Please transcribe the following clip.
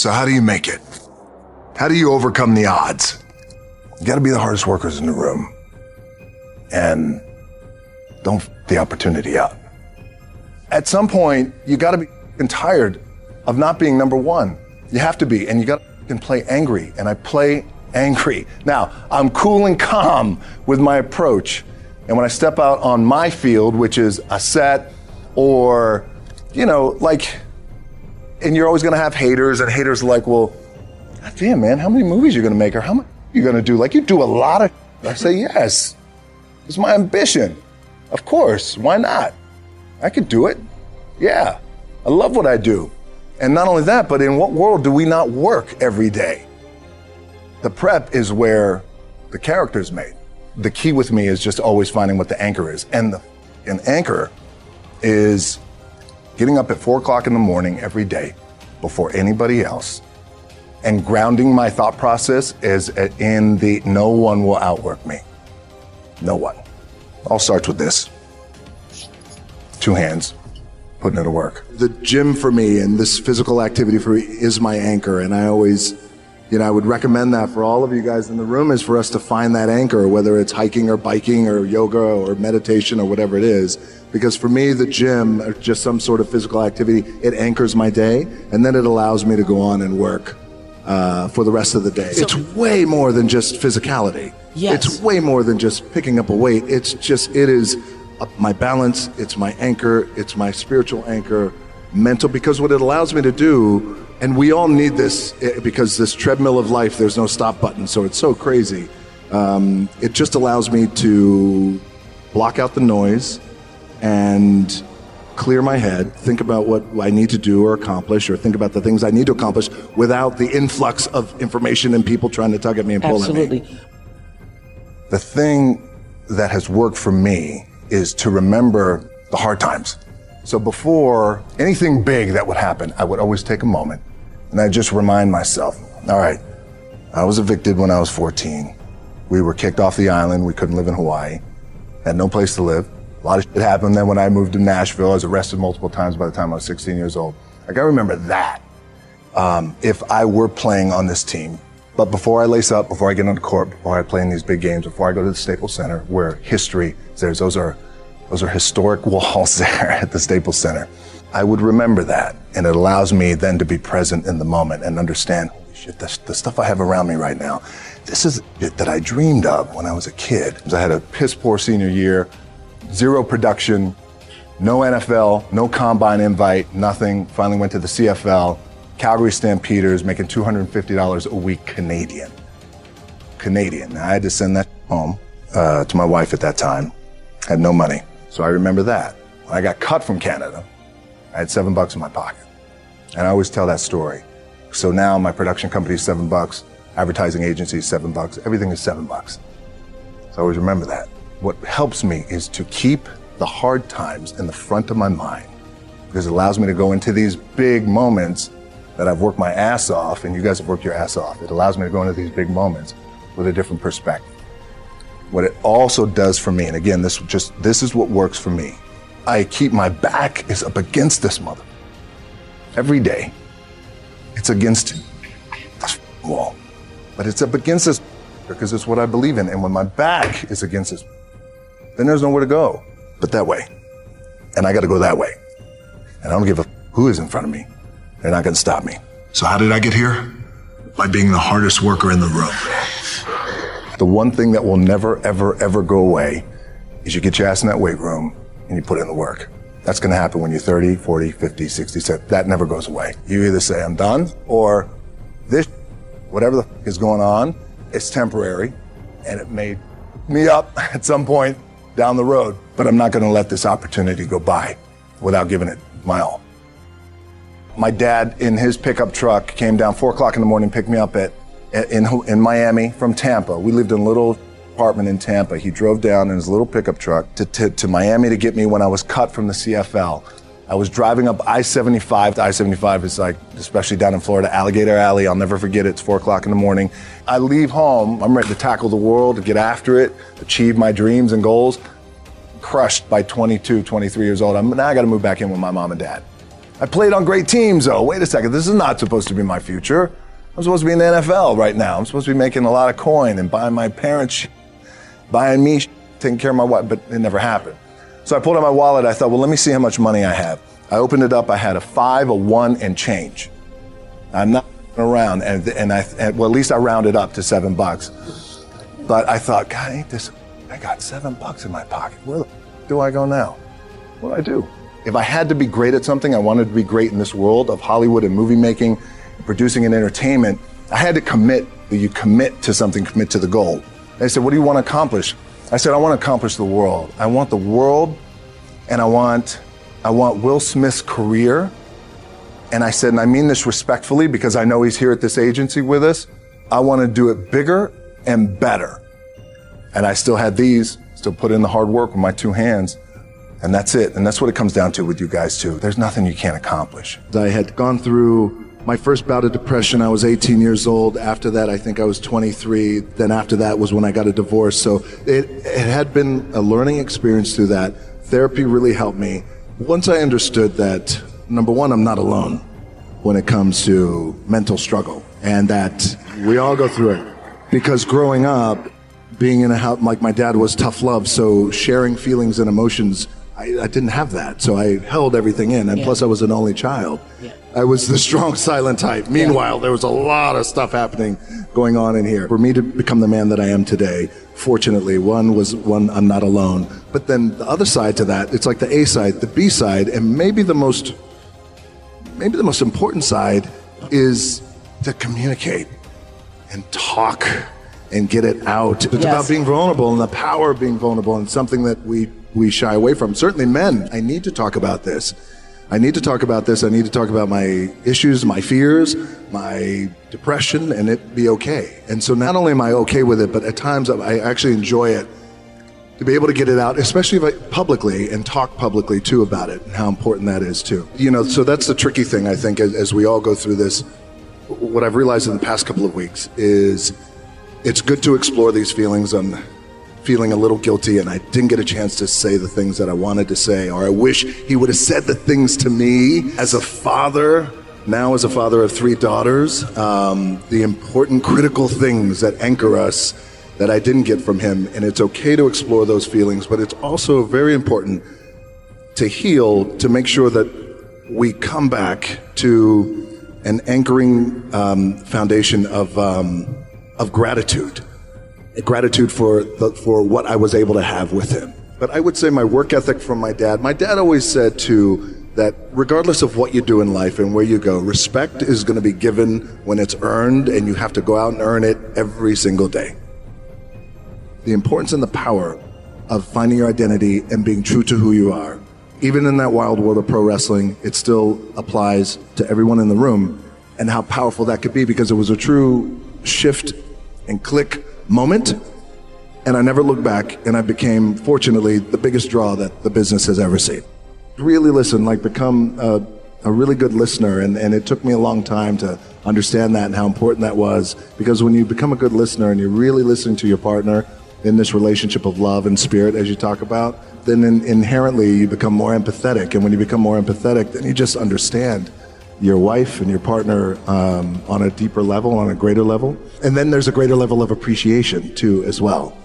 So how do you make it? How do you overcome the odds? You gotta be the hardest workers in the room. And don't f the opportunity up. At some point, you gotta be tired of not being number one. You have to be, and you gotta play angry, and I play angry. Now, I'm cool and calm with my approach, and when I step out on my field, which is a set, or, you know, like, and you're always gonna have haters, and haters are like, well, God damn, man, how many movies are you gonna make, or how much are you gonna do? Like, you do a lot of I say, yes, it's my ambition. Of course, why not? I could do it. Yeah, I love what I do. And not only that, but in what world do we not work every day? The prep is where the character's made. The key with me is just always finding what the anchor is. And an anchor is getting up at 4 o'clock in the morning every day before anybody else and grounding my thought process is in the no one will outwork me. No one. All starts with this. 2 hands, putting it to work. The gym for me and this physical activity for me is my anchor, and I always, I would recommend that for all of you guys in the room is for us to find that anchor, whether it's hiking or biking or yoga or meditation or whatever it is. Because for me, the gym, or just some sort of physical activity, it anchors my day, and then it allows me to go on and work for the rest of the day. It's way more than just physicality. Yes. It's way more than just picking up a weight. It is my balance, it's my anchor, it's my spiritual anchor, mental, because what it allows me to do, and we all need this because this treadmill of life, there's no stop button, so it's so crazy. It just allows me to block out the noise and clear my head, think about what I need to do or accomplish, or think about the things I need to accomplish without the influx of information and people trying to tug at me and pull at me. Absolutely. The thing that has worked for me is to remember the hard times. So before anything big that would happen, I would always take a moment and I'd just remind myself, all right, I was evicted when I was 14. We were kicked off the island. We couldn't live in Hawaii. Had no place to live. A lot of shit happened. Then when I moved to Nashville, I was arrested multiple times by the time I was 16 years old. I gotta remember that if I were playing on this team. But before I lace up, before I get on the court, before I play in these big games, before I go to the Staples Center, where history is there, those are historic walls there at the Staples Center. I would remember that, and it allows me then to be present in the moment and understand, holy shit, the stuff I have around me right now, this is it that I dreamed of when I was a kid. I had a piss poor senior year, 0 production, no NFL, no combine invite, nothing. Finally went to the CFL. Calgary Stampeders, making $250 a week Canadian. Now, I had to send that home to my wife at that time. Had no money, so I remember that. When I got cut from Canada, I had $7 in my pocket. And I always tell that story. So now my production company is $7, advertising agency is $7, everything is $7. So I always remember that. What helps me is to keep the hard times in the front of my mind, because it allows me to go into these big moments that I've worked my ass off, and you guys have worked your ass off. It allows me to go into these big moments with a different perspective. What it also does for me, and again, this is what works for me. I keep my back is up against this mother. Every day, it's against this wall. But it's up against this because it's what I believe in. And when my back is against this, then there's nowhere to go but that way. And I gotta go that way. And I don't give a who is in front of me. They're not gonna stop me. So how did I get here? By being the hardest worker in the room. The one thing that will never, ever, ever go away is you get your ass in that weight room and you put in the work. That's gonna happen when you're 30, 40, 50, 60, 70. That never goes away. You either say, I'm done, or this, whatever the is going on, it's temporary, and it made me up at some point down the road. But I'm not gonna let this opportunity go by without giving it my all. My dad, in his pickup truck, came down 4 o'clock in the morning, picked me up in Miami from Tampa. We lived in a little apartment in Tampa. He drove down in his little pickup truck to Miami to get me when I was cut from the CFL. I was driving up I-75. I-75 is like, especially down in Florida, Alligator Alley. I'll never forget it. It's 4 o'clock in the morning. I leave home. I'm ready to tackle the world, to get after it, achieve my dreams and goals. Crushed by 22, 23 years old. Now I got to move back in with my mom and dad. I played on great teams, though. Wait a second, this is not supposed to be my future. I'm supposed to be in the NFL right now. I'm supposed to be making a lot of coin and buying my parents buying me taking care of my wife, but it never happened. So I pulled out my wallet. I thought, well, let me see how much money I have. I opened it up. I had a 5, a 1, and change. I'm not around, and well, at least I rounded up to $7. But I thought, God, ain't this? I got $7 in my pocket. Where the do I go now? What do I do? If I had to be great at something, I wanted to be great in this world of Hollywood and movie making, producing and entertainment. I had to commit. You commit to something, commit to the goal. They said, what do you want to accomplish? I said, I want to accomplish the world. I want the world, and I want Will Smith's career. And I said, and I mean this respectfully because I know he's here at this agency with us. I want to do it bigger and better. And I still had these, still put in the hard work with my 2 hands. And that's it. And that's what it comes down to with you guys too. There's nothing you can't accomplish. I had gone through my first bout of depression. I was 18 years old. After that, I think I was 23. Then after that was when I got a divorce. So it had been a learning experience through that. Therapy really helped me. Once I understood that, number one, I'm not alone when it comes to mental struggle, and that we all go through it. Because growing up, being in a house, like my dad was tough love, so sharing feelings and emotions, I didn't have that. So I held everything in, and plus I was an only child. I was the strong, silent type. Meanwhile, there was a lot of stuff happening going on in here. For me to become the man that I am today, fortunately, one, I'm not alone. But then the other side to that, it's like the A side, the B side, and maybe the most important side is to communicate and talk and get it out. It's about being vulnerable and the power of being vulnerable, and something that we shy away from. Certainly men, I need to talk about this. I need to talk about this. I need to talk about my issues, my fears, my depression, and it be okay. And so not only am I okay with it, but at times I actually enjoy it to be able to get it out, especially if I publicly, and talk publicly too about it, and how important that is too. You know, so that's the tricky thing, I think, as we all go through this. What I've realized in the past couple of weeks is it's good to explore these feelings. I'm feeling a little guilty, and I didn't get a chance to say the things that I wanted to say, or I wish he would have said the things to me as a father, now as a father of 3 daughters, the important, critical things that anchor us that I didn't get from him. And it's okay to explore those feelings, but it's also very important to heal, to make sure that we come back to an anchoring foundation of gratitude. Gratitude for what I was able to have with him. But I would say my work ethic from my dad always said too, that regardless of what you do in life and where you go, respect is going to be given when it's earned, and you have to go out and earn it every single day. The importance and the power of finding your identity and being true to who you are. Even in that wild world of pro wrestling, it still applies to everyone in the room, and how powerful that could be, because it was a true shift and click moment, and I never looked back, and I became, fortunately, the biggest draw that the business has ever seen. Really listen, become a really good listener, and it took me a long time to understand that and how important that was, because when you become a good listener and you're really listening to your partner in this relationship of love and spirit, as you talk about, then inherently you become more empathetic, and when you become more empathetic, then you just understand your wife and your partner on a deeper level, on a greater level. And then there's a greater level of appreciation too as well.